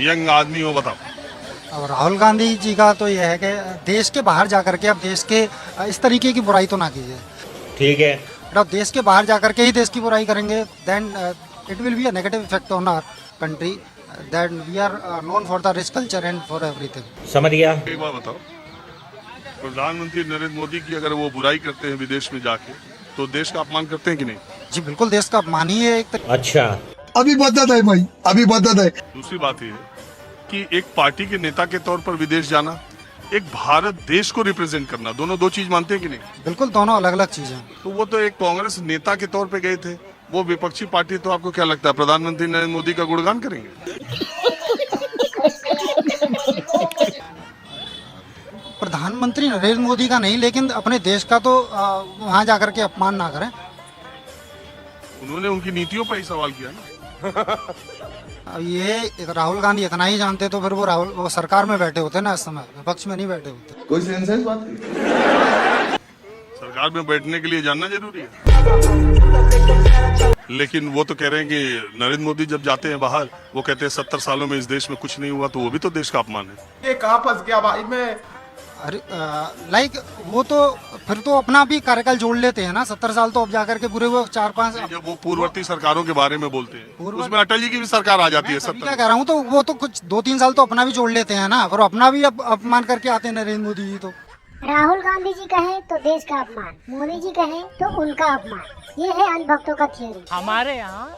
Young आदमी हो, बताओ। और राहुल गांधी जी का तो यह है कि देश के बाहर जाकर के अब देश के इस तरीके की बुराई तो ना कीजिए। ठीक है, अब देश के बाहर जाकर के ही देश की बुराई करेंगे, then it will be a negative effect on our country, that we are known for the rich culture and for everything. समझ गया। एक बात बताओ, प्रधानमंत्री नरेंद्र मोदी की अगर वो बुराई करते हैं विदेश में जाके, तो देश का अपमान करते हैं कि नहीं? जी बिल्कुल, देश का अपमान ही है एक अच्छा, अभी बदत है भाई, अभी बदत है। दूसरी बात ये है कि एक पार्टी के नेता के तौर पर विदेश जाना, एक भारत देश को रिप्रेजेंट करना, दोनों दो चीज मानते हैं कि नहीं? बिल्कुल, दोनों अलग अलग चीजें हैं। तो वो तो एक कांग्रेस नेता के तौर पे गए थे, वो विपक्षी पार्टी, तो आपको क्या लगता है प्रधानमंत्री नरेंद्र मोदी का गुणगान करेंगे? प्रधानमंत्री नरेंद्र मोदी का नहीं, लेकिन अपने देश का तो वहां जाकर के अपमान ना करें। उन्होंने उनकी नीतियों पर ही सवाल किया ना। अब ये राहुल गांधी इतना ही जानते तो फिर वो सरकार में बैठे होते ना, इस समय विपक्ष में नहीं बैठे होते। कोई सेंस है इस बात की? सरकार में बैठने के लिए जानना जरूरी है, लेकिन वो तो कह रहे हैं कि नरेंद्र मोदी जब जाते हैं बाहर, वो कहते हैं 70 सालों में इस देश में कुछ नहीं हुआ, तो वो भी तो देश का अपमान है। ये कहाँ फंस गया भाई मैं? अरे लाइक वो तो फिर तो अपना भी कार्यकाल जोड़ लेते हैं ना, 70 साल तो अब जाकर के पूरे वो 4-5। जब वो पूर्ववर्ती सरकारों के बारे में बोलते हैं, उसमें अटल जी की भी सरकार आ जाती है। क्या कह रहा हूँ, तो वो तो कुछ 2-3 साल तो अपना भी जोड़ लेते हैं ना, और अपना भी अब अपमान करके आते हैं नरेंद्र मोदी जी। तो राहुल गांधी जी कहें तो देश का अपमान, मोदी जी कहें तो उनका अपमान। ये है अंधभक्तों का थियरी। हमारे यहाँ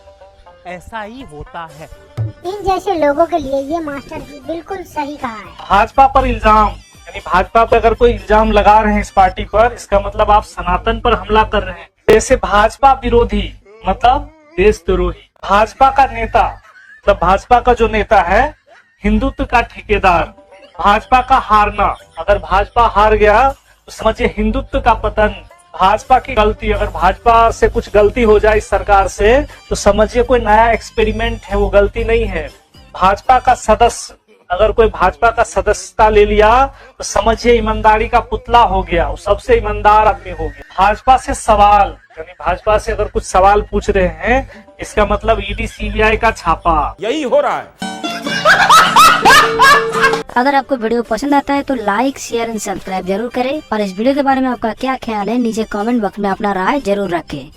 ऐसा ही होता है। इन जैसे लोगों के लिए ये मास्टर जी बिल्कुल सही कहा है। भाजपा पर इल्जाम, यानी भाजपा पर अगर कोई इल्जाम लगा रहे हैं इस पार्टी पर, इसका मतलब आप सनातन पर हमला कर रहे हैं। जैसे भाजपा विरोधी मतलब देशद्रोही, भाजपा का नेता मतलब भाजपा का जो नेता है हिंदुत्व का ठेकेदार, भाजपा का हारना, अगर भाजपा हार गया तो समझिए हिंदुत्व का पतन, भाजपा की गलती, अगर भाजपा से कुछ गलती हो जाए इस सरकार से तो समझिए कोई नया एक्सपेरिमेंट है, वो गलती नहीं है। भाजपा का सदस्य, अगर कोई भाजपा का सदस्यता ले लिया तो समझिए ईमानदारी का पुतला हो गया, वो सबसे ईमानदार आदमी हो गया। भाजपा से सवाल, यानी भाजपा से अगर कुछ सवाल पूछ रहे हैं, इसका मतलब ईडी सीबीआई का छापा, यही हो रहा है। अगर आपको वीडियो पसंद आता है तो लाइक, शेयर एंड सब्सक्राइब जरूर करें, और इस वीडियो के बारे में आपका क्या ख्याल है नीचे कमेंट बॉक्स में अपना राय जरूर रखें।